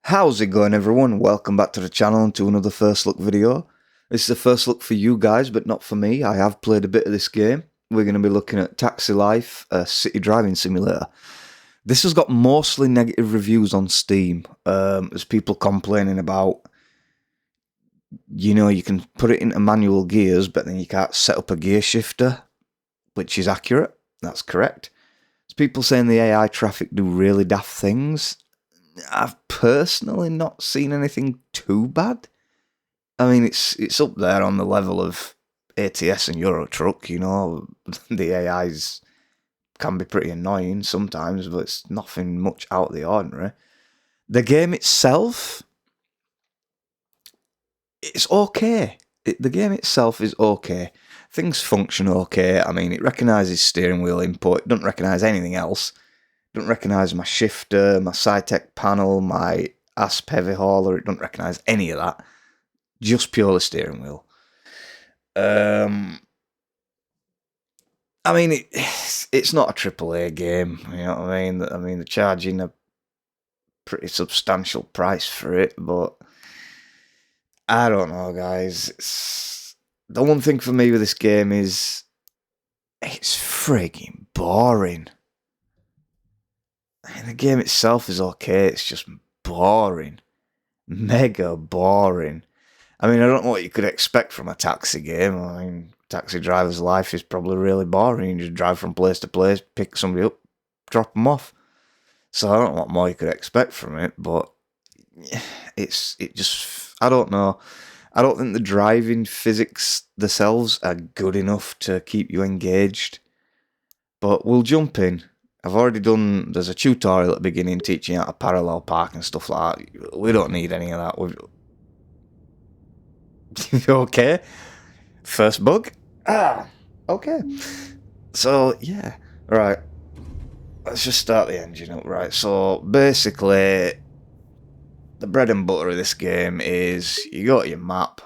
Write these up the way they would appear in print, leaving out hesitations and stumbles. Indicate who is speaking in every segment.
Speaker 1: How's it going, everyone? Welcome back to the channel and to another first look video. This is the first look for you guys, but not for me. I have played a bit of this game. We're going to be looking at Taxi Life, a city driving simulator. This has got mostly negative reviews on Steam. There's people complaining about, you can put it into manual gears, but then you can't set up a gear shifter, which is accurate. That's correct. There's people saying the AI traffic do really daft things. I've personally not seen anything too bad. I mean, it's up there on the level of ATS and Euro Truck, The AIs can be pretty annoying sometimes, but it's nothing much out of the ordinary. The game itself, it's okay. The game itself is okay. Things function okay. I mean, it recognises steering wheel input. It doesn't recognise anything else. Don't recognise my shifter, my Cytec panel, my A.S.P Heavy hauler. It don't recognise any of that. Just purely steering wheel. I mean, it's not a AAA game. You know what I mean? I mean, they're charging a pretty substantial price for it, but I don't know, guys. The one thing for me with this game is it's frigging boring. And the game itself is okay, it's just boring. Mega boring. I mean, I don't know what you could expect from a taxi game. I mean, Taxi Driver's Life is probably really boring. You just drive from place to place, pick somebody up, drop them off. So I don't know what more you could expect from it, but I don't know. I don't think the driving physics themselves are good enough to keep you engaged. But we'll jump in. I've already done, there's a tutorial at the beginning teaching you how to parallel park and stuff like that. We don't need any of that. Okay. First bug? Okay. So, yeah. Right. Let's just start the engine up. Right. So, basically, the bread and butter of this game is you got your map.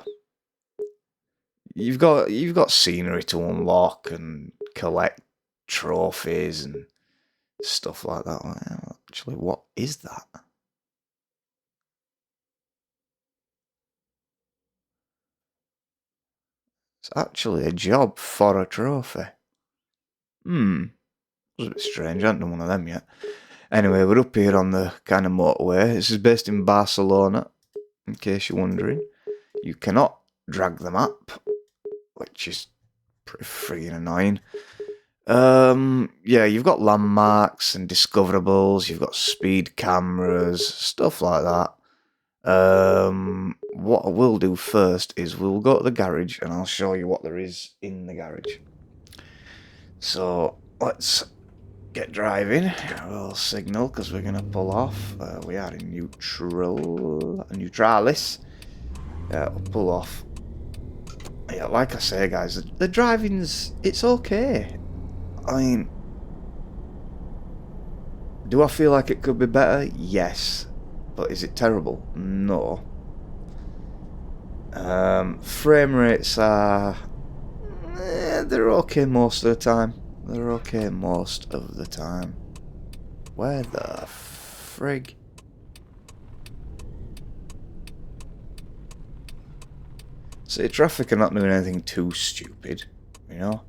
Speaker 1: You've got scenery to unlock and collect trophies and stuff like that. Well, actually, what is that? It's actually a job for a trophy. It was a bit strange. I haven't done one of them yet. Anyway, we're up here on the kind of motorway. This is based in Barcelona, in case you're wondering. You cannot drag the map, which is pretty friggin' annoying. Yeah, you've got landmarks and discoverables, you've got speed cameras, stuff like that. What I will do first is we'll go to the garage and I'll show you what there is in the garage. So let's get driving. We'll signal because we're gonna pull off. We are in neutralis. Yeah, we'll pull off. Yeah, like I say, guys, the driving's, it's okay. I mean, do I feel like it could be better? Yes. But is it terrible? No. Frame rates are... they're okay most of the time. They're okay most of the time. Where the frig? See, traffic are not doing anything too stupid, you know?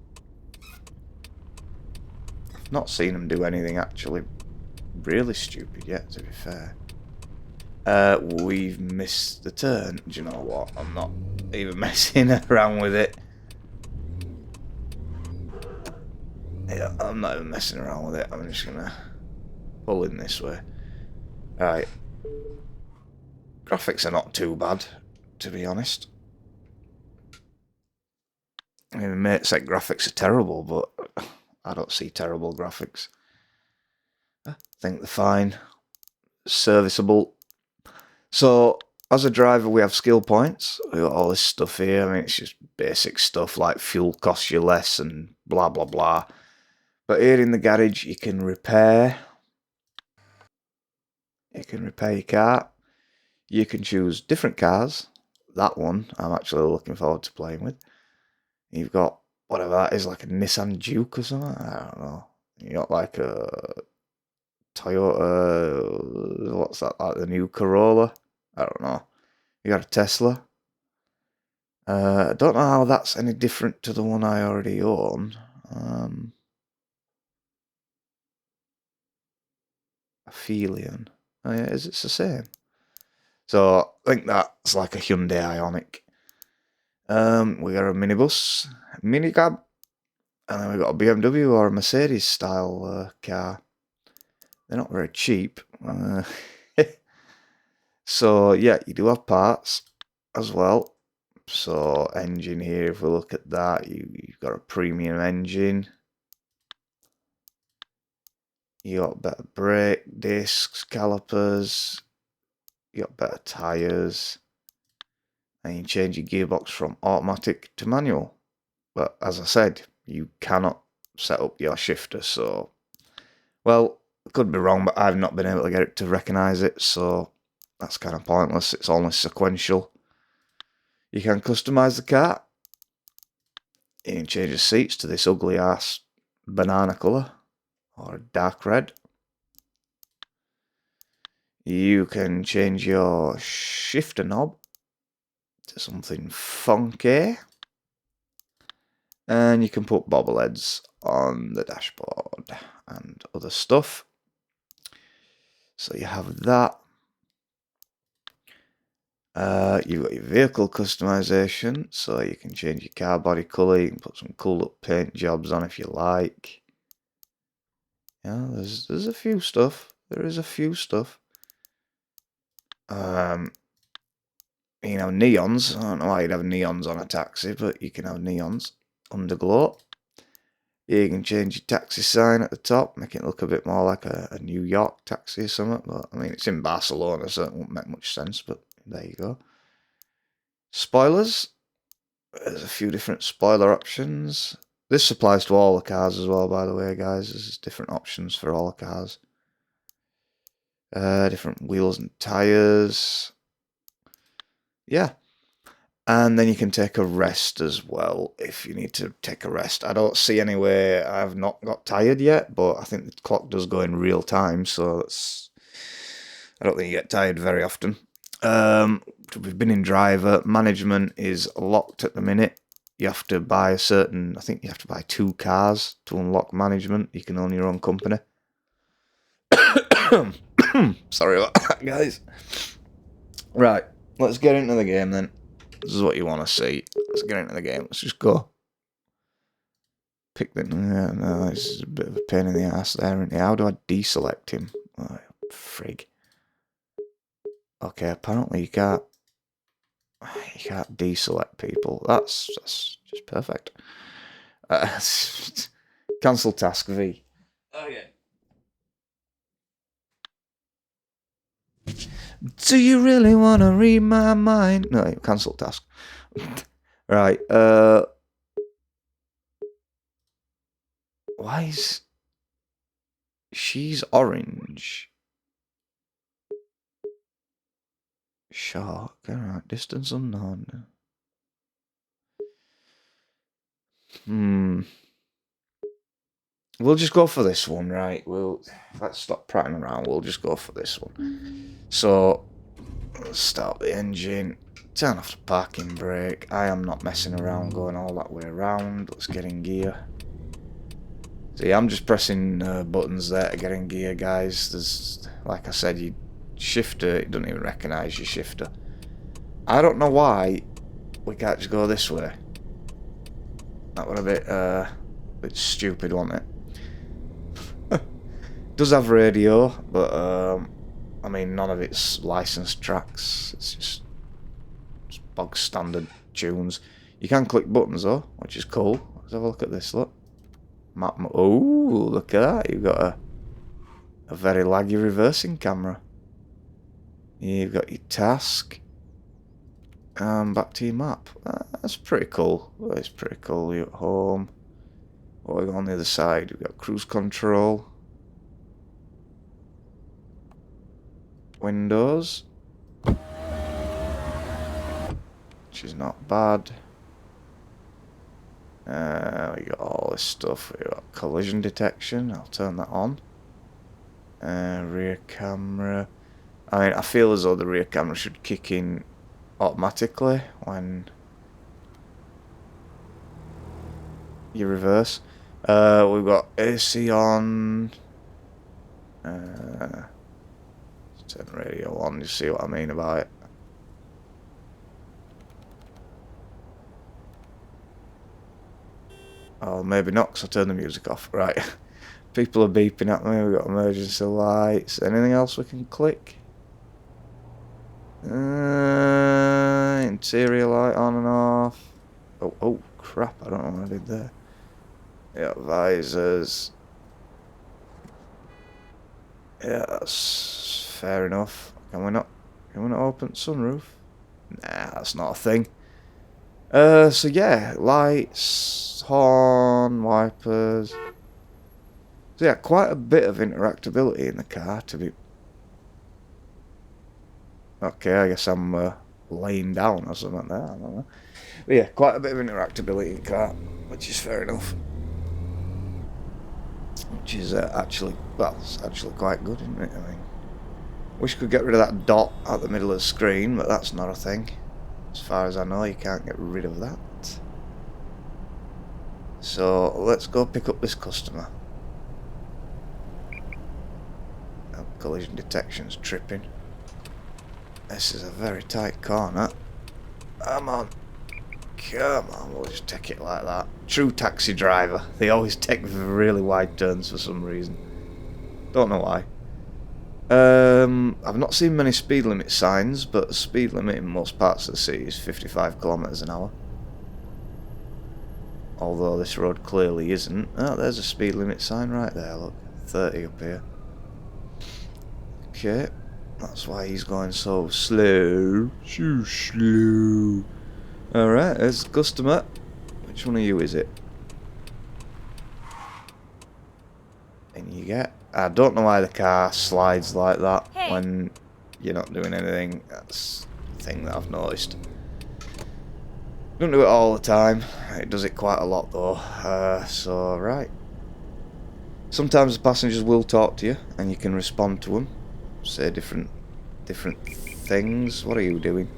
Speaker 1: I've not seen them do anything actually really stupid yet, to be fair. We've missed the turn. Do you know what? I'm not even messing around with it. Yeah, I'm not even messing around with it. I'm just gonna pull in this way. Alright. Graphics are not too bad, to be honest. I mean, my mate said graphics are terrible, but I don't see terrible graphics. I think they're fine. Serviceable. So, as a driver, we have skill points. We got all this stuff here. I mean, it's just basic stuff like fuel costs you less and blah, blah, blah. But here in the garage, you can repair. You can repair your car. You can choose different cars. That one, I'm actually looking forward to playing with. You've got whatever that is, like a Nissan Duke or something. I don't know. You got like a Toyota, what's that, like the new Corolla? I don't know. You got a Tesla. I don't know how that's any different to the one I already own. Aphelion. Oh yeah, it's the same. So I think that's like a Hyundai Ioniq. We got a minibus, minicab, and then we got a BMW or a Mercedes style car. They're not very cheap. So yeah, you do have parts as well. So engine here, if we look at that, you've got a premium engine. You got better brake discs, calipers. You got better tyres. And you change your gearbox from automatic to manual. But as I said, you cannot set up your shifter, so... Well, I could be wrong, but I've not been able to get it to recognise it, so that's kind of pointless. It's only sequential. You can customise the car. You can change the seats to this ugly ass banana colour or dark red. You can change your shifter knob to something funky. And you can put bobbleheads on the dashboard and other stuff. So you have that. You've got your vehicle customization, so you can change your car body colour, you can put some cool up paint jobs on if you like. Yeah, there's a few stuff. There is a few stuff. You can have neons. I don't know why you'd have neons on a taxi, but you can have neons. Underglow. You can change your taxi sign at the top, make it look a bit more like a New York taxi or something. But I mean, it's in Barcelona, so it won't make much sense, but there you go. Spoilers. There's a few different spoiler options. This applies to all the cars as well, by the way, guys. There's different options for all the cars. Different wheels and tyres. Yeah. And then you can take a rest as well if you need to take a rest. I don't see anywhere I've not got tired yet, but I think the clock does go in real time, so that's... I don't think you get tired very often. We've been in driver. Management is locked at the minute. You have to buy a certain... I think you have to buy 2 cars to unlock management. You can own your own company. Sorry about that, guys. Right, let's get into the game then. This is what you want to see. Let's get into the game. Let's just go. Pick the... no, it's a bit of a pain in the ass there, isn't it? How do I deselect him? Oh, frig. Okay, apparently you can't deselect people. That's just perfect. Cancel task V. Okay. Do you really want to read my mind? No, cancel task. Right, why is... She's orange. Shark, alright, distance unknown. We'll just go for this one, right? Let's stop prattling around. We'll just go for this one. So, let's start the engine. Turn off the parking brake. I am not messing around going all that way around. Let's get in gear. See, I'm just pressing buttons there to get in gear, guys. There's, like I said, your shifter, it doesn't even recognise your shifter. I don't know why we can't just go this way. That would a bit stupid, wasn't it? Does have radio, but I mean, none of it's licensed tracks. It's just bog standard tunes. You can click buttons though, which is cool. Let's have a look at this. Look, map. Oh, look at that! You've got a very laggy reversing camera. You've got your task. Back to your map. That's pretty cool. It's pretty cool. You're at home. What we got on the other side? We've got cruise control. Windows. Which is not bad. We got all this stuff. We got collision detection. I'll turn that on. Rear camera. I mean, I feel as though the rear camera should kick in automatically when you reverse. We've got AC on. Turn radio on, you see what I mean about it. Oh, maybe not, because I turned the music off. Right. People are beeping at me. We've got emergency lights. Anything else we can click? Interior light on and off. Oh, crap. I don't know what I did there. Yeah, visors. Yeah, that's fair enough. Can we not open sunroof? Nah, that's not a thing. So yeah, lights, horn, wipers. So yeah, quite a bit of interactability in the car to be... Okay, I guess I'm laying down or something there, I don't know. But yeah, quite a bit of interactability in the car, which is fair enough. Which is actually, well, it's actually quite good, isn't it? I mean, wish you could get rid of that dot at the middle of the screen, but that's not a thing. As far as I know, you can't get rid of that. So, let's go pick up this customer. Oh, collision detection's tripping. This is a very tight corner. Come on. Come on, we'll just take it like that. True taxi driver. They always take really wide turns for some reason. Don't know why. I've not seen many speed limit signs, but the speed limit in most parts of the city is 55 kilometers an hour. Although this road clearly isn't. Oh, there's a speed limit sign right there, look. 30 up here. Okay. That's why he's going so slow. So slow. Alright, there's the customer. Which one of you is it? And you get... I don't know why the car slides like that when you're not doing anything. That's the thing that I've noticed. Don't do it all the time. It does it quite a lot though. So, right. Sometimes the passengers will talk to you and you can respond to them. Say different things. What are you doing?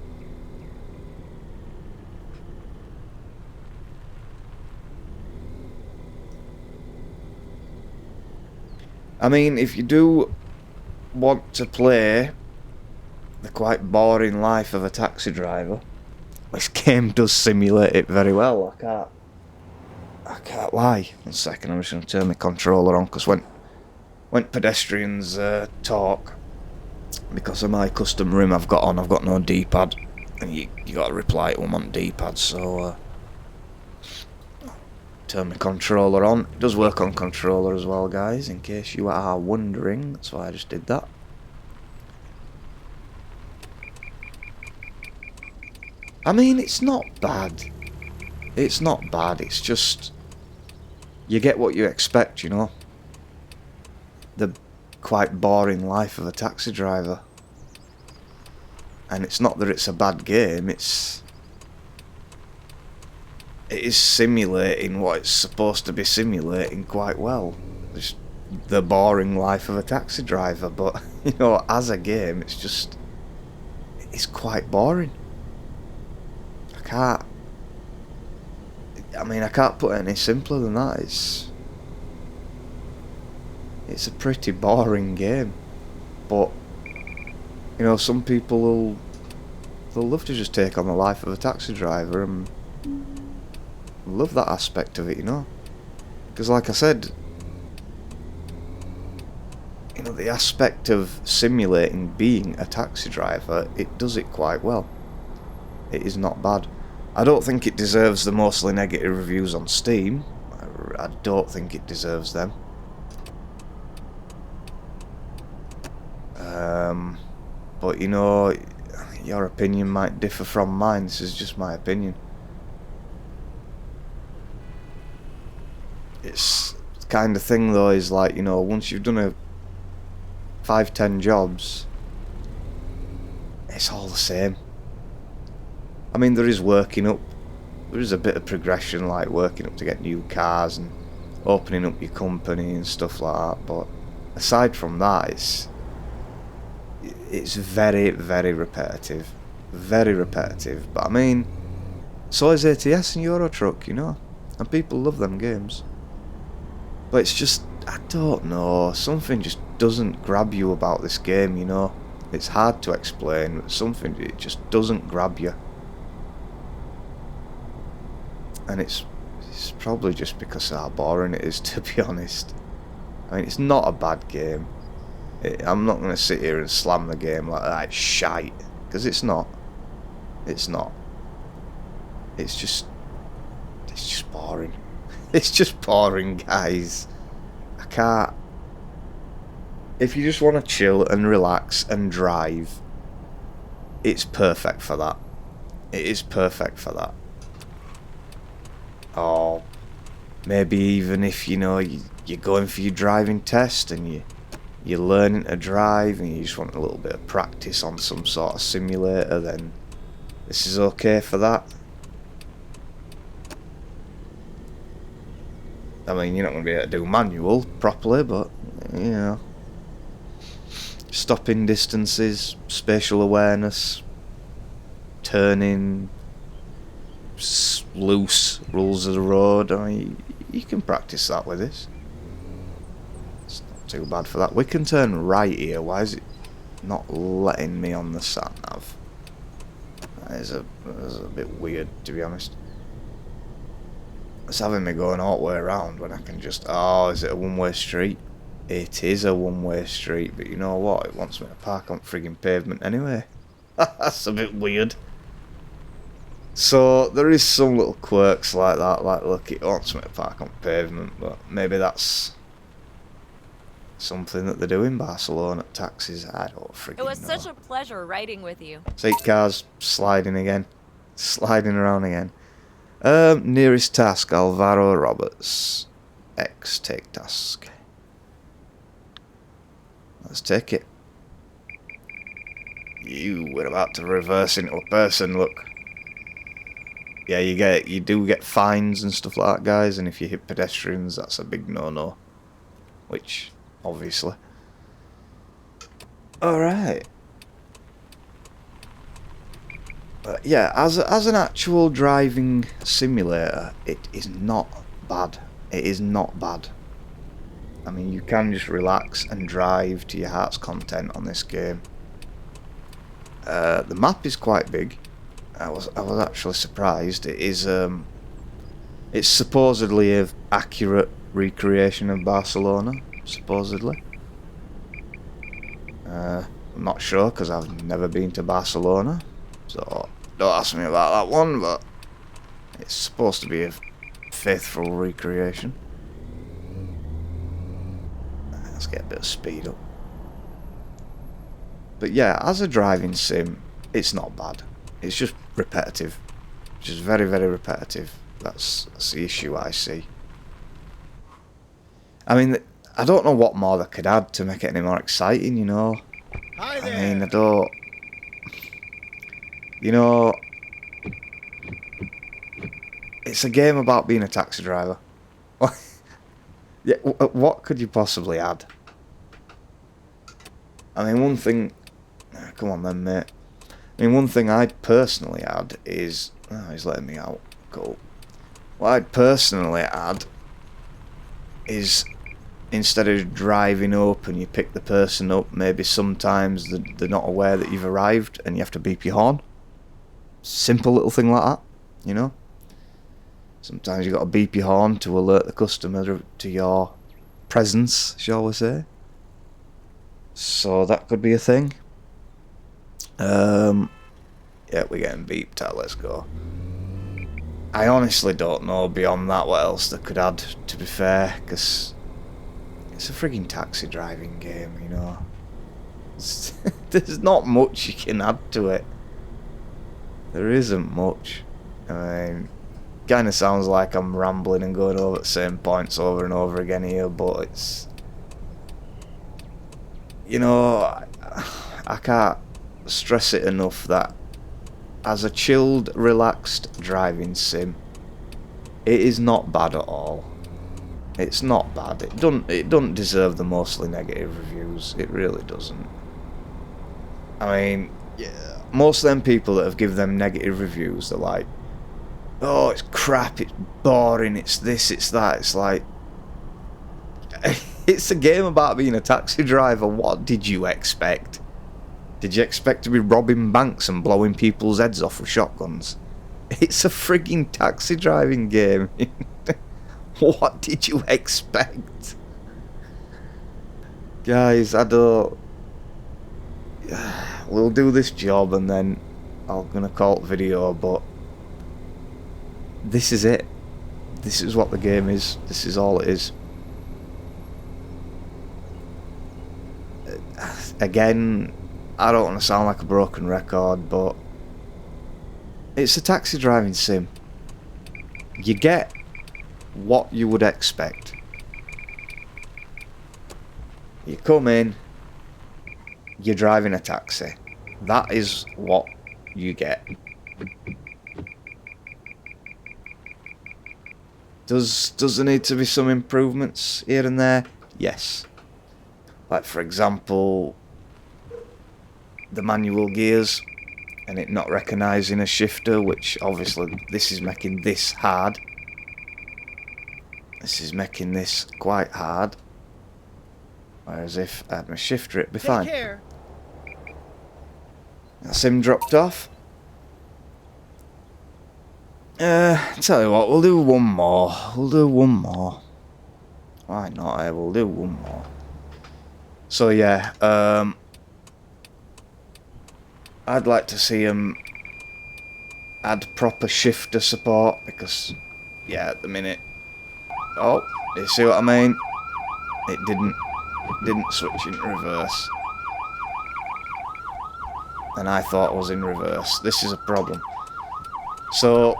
Speaker 1: I mean, if you do want to play the quite boring life of a taxi driver, this game does simulate it very well. I can't lie. 1 second, I'm just going to turn the controller on, because when pedestrians talk, because of my custom rim I've got on, I've got no D-pad, and you got to reply to them on D-pad, so turn the controller on. It does work on controller as well, guys, in case you are wondering. That's why I just did that. I mean, it's not bad. It's not bad, it's just... you get what you expect, you know? The quite boring life of a taxi driver. And it's not that it's a bad game, it is simulating what it's supposed to be simulating quite well. Just the boring life of a taxi driver, but, you know, as a game, it's quite boring. I can't put it any simpler than that. It's a pretty boring game, but you know, some people they'll love to just take on the life of a taxi driver and love that aspect of it, you know, because like I said, you know, the aspect of simulating being a taxi driver, it does it quite well. It is not bad. I don't think it deserves the mostly negative reviews on Steam. I don't think it deserves them. But you know, your opinion might differ from mine. This is just my opinion. It's the kind of thing though, is like, you know, once you've done 5-10 jobs, it's all the same. I mean, there is working up, there is a bit of progression, like working up to get new cars and opening up your company and stuff like that, but aside from that, it's very, very repetitive. Very repetitive. But I mean, so is ATS and Euro Truck, you know? And people love them games. But it's just, I don't know, something just doesn't grab you about this game, you know? It's hard to explain, but something, it just doesn't grab you. And it's probably just because of how boring it is, to be honest. I mean, it's not a bad game. I'm not going to sit here and slam the game like that, it's shite. Because it's not. It's not. It's just boring. It's just boring, guys. I can't. If you just want to chill and relax and drive, it's perfect for that. It is perfect for that. Or maybe even if, you know, you're going for your driving test and you're learning to drive and you just want a little bit of practice on some sort of simulator, then this is okay for that. I mean, you're not going to be able to do manual properly, but, you know, stopping distances, spatial awareness, turning, loose rules of the road. I mean, you can practice that with this. It's not too bad for that. We can turn right here. Why is it not letting me on the sat nav? That is a bit weird, to be honest. It's having me going all the way around when I can just... Oh, is it a one-way street? It is a one-way street, but you know what? It wants me to park on frigging pavement anyway. That's a bit weird. So, there is some little quirks like that. Like, look, it wants me to park on pavement, but maybe that's something that they do in Barcelona at taxis. I don't frigging know.
Speaker 2: It was such a pleasure riding with you.
Speaker 1: See, cars sliding again. Sliding around again. Nearest task, Alvaro Roberts. X, take task. Let's take it. We're about to reverse into a person, look. Yeah, you do get fines and stuff like that, guys, and if you hit pedestrians, that's a big no-no. Which, obviously. Alright. Yeah, as an actual driving simulator, it is not bad. It is not bad. I mean, you can just relax and drive to your heart's content on this game. The map is quite big. I was actually surprised. It is it's supposedly an accurate recreation of Barcelona, supposedly. I'm not sure because I've never been to Barcelona. So, don't ask me about that one, but it's supposed to be a faithful recreation. Let's get a bit of speed up. But yeah, as a driving sim, it's not bad. It's just repetitive. Just very, very repetitive. That's the issue I see. I mean, I don't know what more they could add to make it any more exciting, you know.
Speaker 3: Hi there.
Speaker 1: I mean, I don't... You know, it's a game about being a taxi driver. Yeah, what could you possibly add? I mean, one thing... Come on then, mate. I mean, one thing I'd personally add is... Oh, he's letting me out. Cool. What I'd personally add is... Instead of driving up and you pick the person up, maybe sometimes they're not aware that you've arrived and you have to beep your horn. Simple little thing like that, you know. Sometimes you got to beep your horn to alert the customer to your presence, shall we say. So that could be a thing. Yeah, we're getting beeped at, let's go. I honestly don't know beyond that what else they could add, to be fair, because it's a frigging taxi driving game, you know. There's not much you can add to it. There isn't much. I mean, kind of sounds like I'm rambling and going over the same points over and over again here, but it's... You know, I can't stress it enough that as a chilled, relaxed driving sim, it is not bad at all. It's not bad. It doesn't deserve the mostly negative reviews. It really doesn't. I mean, yeah, most of them people that have given them negative reviews, they're like, oh, it's crap, it's boring, it's this, it's that. It's like, it's a game about being a taxi driver. What did you expect? Did you expect to be robbing banks and blowing people's heads off with shotguns? It's a frigging taxi driving game. What did you expect? Guys, I don't... We'll do this job and then I'm gonna call it video, but this is it. This is what the game is. This is all it is. Again, I don't want to sound like a broken record, but it's a taxi driving sim. You get what you would expect. You come in, you're driving a taxi. That is what you get. Does there need to be some improvements here and there? Yes. Like, for example, the manual gears and it not recognising a shifter, which obviously this is making this hard. This is making this quite hard. Whereas if I had my shifter, it'd be fine.
Speaker 3: Take care.
Speaker 1: That sim dropped off. Tell you what, we'll do one more. We'll do one more. Why not? We'll do one more. So yeah, I'd like to see them add proper shifter support because, yeah, at the minute. Oh, you see what I mean? It didn't switch into reverse. And I thought it was in reverse. This is a problem. So,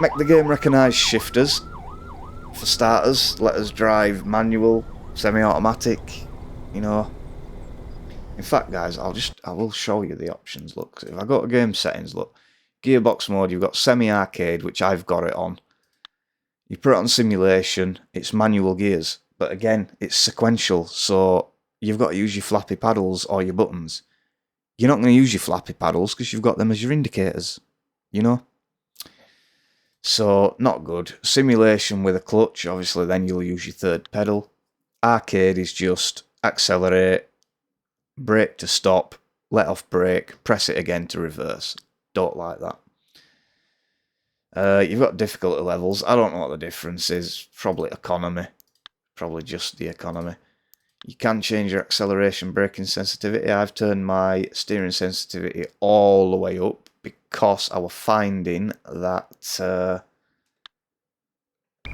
Speaker 1: make the game recognise shifters. For starters, let us drive manual, semi-automatic, you know. In fact, guys, I will show you the options. Look, if I go to game settings, look, gearbox mode, you've got semi-arcade, which I've got it on. You put it on simulation, it's manual gears. But again, it's sequential, so you've got to use your flappy paddles or your buttons. You're not going to use your flappy paddles because you've got them as your indicators, you know? So, not good. Simulation with a clutch, obviously then you'll use your third pedal. Arcade is just accelerate, brake to stop, let off brake, press it again to reverse. Don't like that. You've got difficulty levels. I don't know what the difference is. Probably economy. Probably just the economy. You can change your acceleration braking sensitivity. I've turned my steering sensitivity all the way up because I was finding that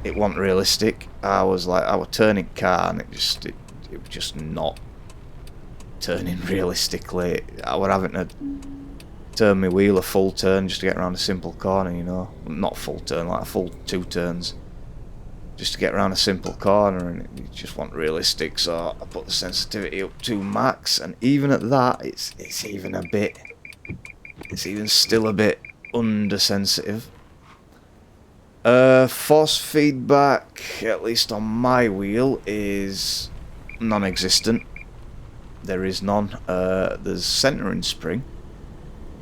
Speaker 1: it wasn't realistic. I was turning car and it was just not turning realistically. I was having to turn my wheel a full turn just to get around a simple corner, you know. Not full turn, like a full 2 turns. Just to get around a simple corner, and it just wasn't realistic, so I put the sensitivity up to max, and even at that, it's even still a bit under sensitive. Force feedback, at least on my wheel, is non-existent. There is none. There's centering spring.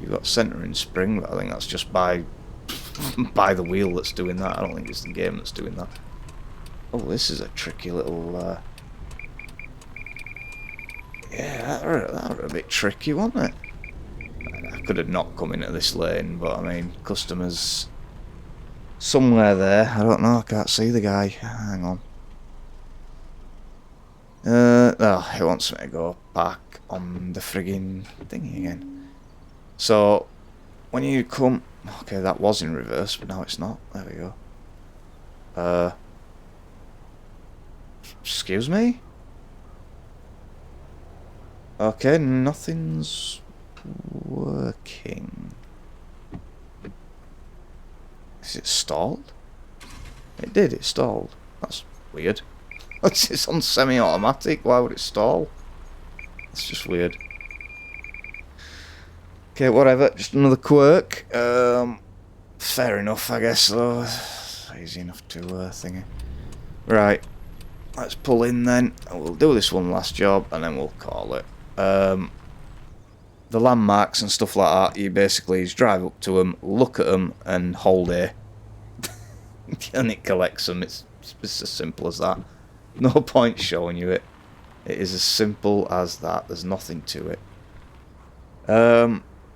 Speaker 1: You've got centering spring, but I think that's just by the wheel that's doing that. I don't think it's the game that's doing that. Oh, this is a tricky little... Yeah, that were a bit tricky, wasn't it? I could have not come into this lane, but I mean, customers... somewhere there. I don't know, I can't see the guy. Hang on. Oh, it wants me to go back on the friggin' thingy again. So, when you come... Okay, that was in reverse, but now it's not. There we go. Excuse me? Okay, nothing's working. Is it stalled? It did, it stalled. That's weird. It's on semi-automatic, why would it stall? That's just weird. Okay, whatever, just another quirk. Fair enough, I guess, though. Easy enough to thingy. Right, let's pull in then. We'll do this one last job and then we'll call it. The landmarks and stuff like that, you basically just drive up to them, look at them and hold A. And it collects them. It's as simple as that. No point showing you it. It is as simple as that. There's nothing to it.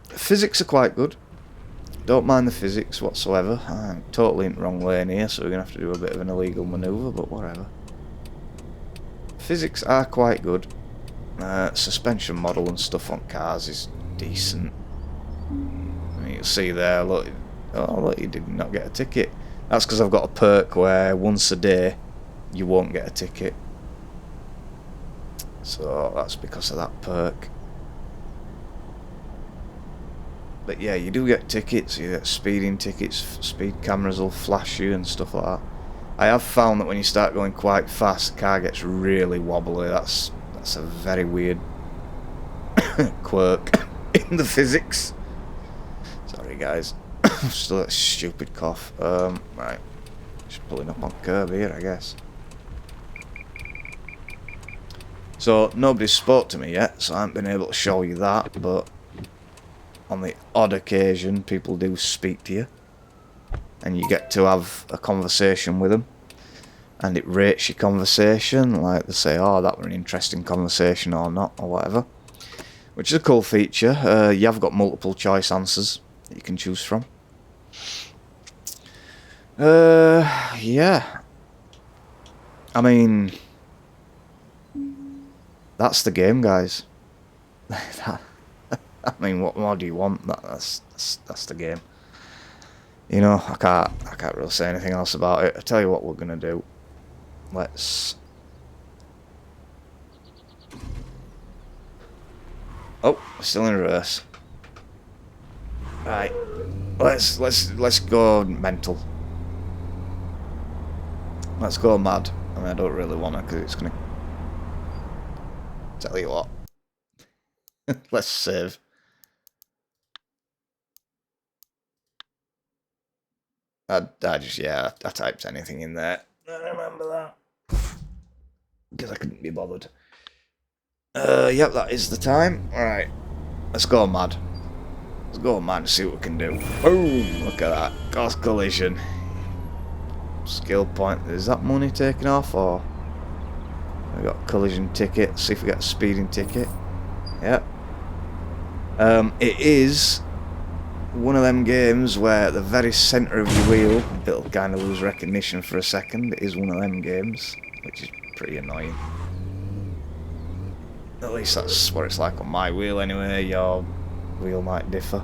Speaker 1: Physics are quite good. Don't mind the physics whatsoever. I'm totally in the wrong lane here, so we're going to have to do a bit of an illegal manoeuvre, but whatever. Physics are quite good. Suspension model and stuff on cars is decent. I mean, you'll see there, look, oh look, you did not get a ticket. That's because I've got a perk where once a day you won't get a ticket. So that's because of that perk. But yeah, you do get tickets, you get speeding tickets, speed cameras will flash you and stuff like that. I have found that when you start going quite fast, the car gets really wobbly. That's a very weird quirk in the physics. Sorry guys, still a stupid cough. Right, just pulling up on curb here, I guess. So nobody's spoke to me yet, so I haven't been able to show you that, but on the odd occasion people do speak to you and you get to have a conversation with them and it rates your conversation, like they say, oh, that were an interesting conversation or not, or whatever, which is a cool feature. You have got multiple choice answers that you can choose from. Yeah, I mean, that's the game, guys. I mean, what more do you want? That's the game. You know, I can't really say anything else about it. I tell you what we're gonna do. Let's. Oh, we're still in reverse. Right, let's go mental. Let's go mad. I mean, I don't really want to because it's gonna. Tell you what. Let's save. I typed anything in there. I remember that. Because I couldn't be bothered. Yep, that is the time. Alright. Let's go mad. Let's go mad and see what we can do. Boom! Look at that. Cause collision. Skill point. Is that money taken off or? We got a collision ticket. See if we get a speeding ticket. Yep. It is one of them games where at the very centre of your wheel it'll kind of lose recognition for a second. It is one of them games, which is pretty annoying. At least that's what it's like on my wheel anyway. Your wheel might differ.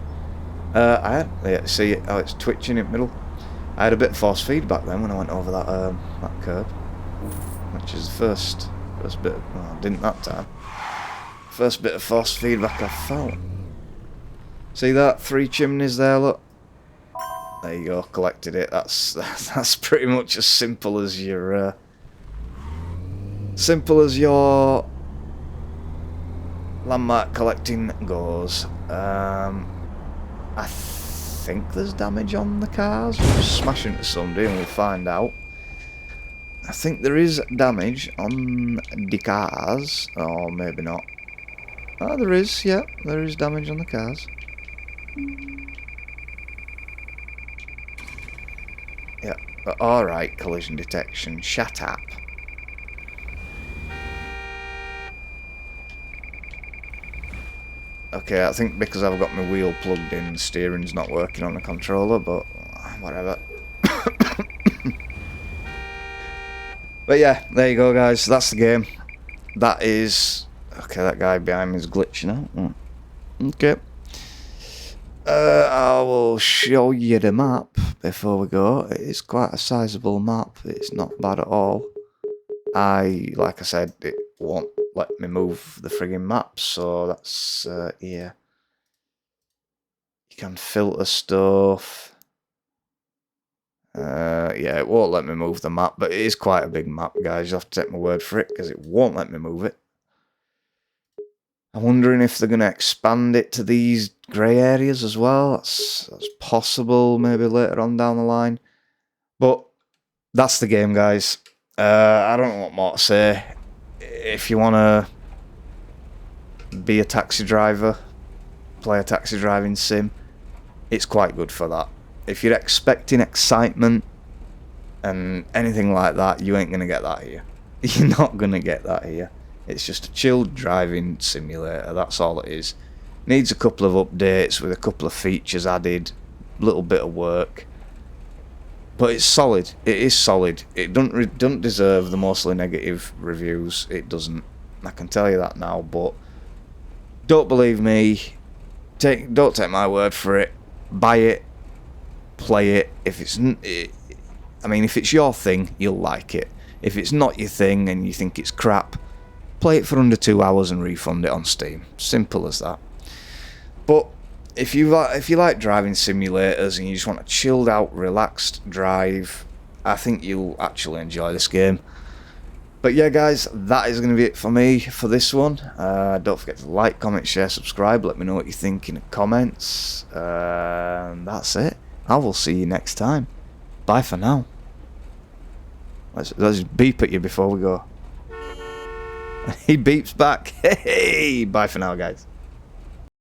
Speaker 1: See how it's twitching in the middle. I had a bit of force feedback then when I went over that curb, which is the first bit. Well, I didn't that time. First bit of force feedback I felt. See that 3 chimneys there? Look. There you go. Collected it. That's pretty much as simple as your landmark collecting goes. I think there's damage on the cars. We'll just smash into somebody and we'll find out. I think there is damage on the cars, or maybe not. Oh, there is. Yeah, there is damage on the cars. Yeah, alright, collision detection. Shut up. Okay, I think because I've got my wheel plugged in, the steering's not working on the controller, but whatever. But yeah, there you go, guys. That's the game. That is... Okay, that guy behind me is glitching out. Okay. I will show you the map before we go. It is quite a sizable map. It's not bad at all. Like I said, it won't let me move the friggin' map, so that's here. You can filter stuff. Yeah, it won't let me move the map, but it is quite a big map, guys. You have to take my word for it, because it won't let me move it. I'm wondering if they're going to expand it to these grey areas as well. That's possible, maybe later on down the line. But that's the game, guys. I don't know what more to say. If you want to be a taxi driver, play a taxi driving sim, it's quite good for that. If you're expecting excitement and anything like that, you ain't going to get that here. You're not going to get that here. It's just a chilled driving simulator, that's all it is. Needs a couple of updates with a couple of features added, a little bit of work. But it's solid. It is solid. It don't deserve the mostly negative reviews. It doesn't. I can tell you that now. But don't believe me. Don't take my word for it. Buy it. Play it. If it's if it's your thing, you'll like it. If it's not your thing and you think it's crap, play it for under 2 hours and refund it on Steam. Simple as that. But if you like driving simulators and you just want a chilled out, relaxed drive, I think you'll actually enjoy this game. But yeah, guys, that is going to be it for me for this one. Don't forget to like, comment, share, subscribe. Let me know what you think in the comments. And that's it. I will see you next time. Bye for now. Let's beep at you before we go. He beeps back. Hey, bye for now, guys.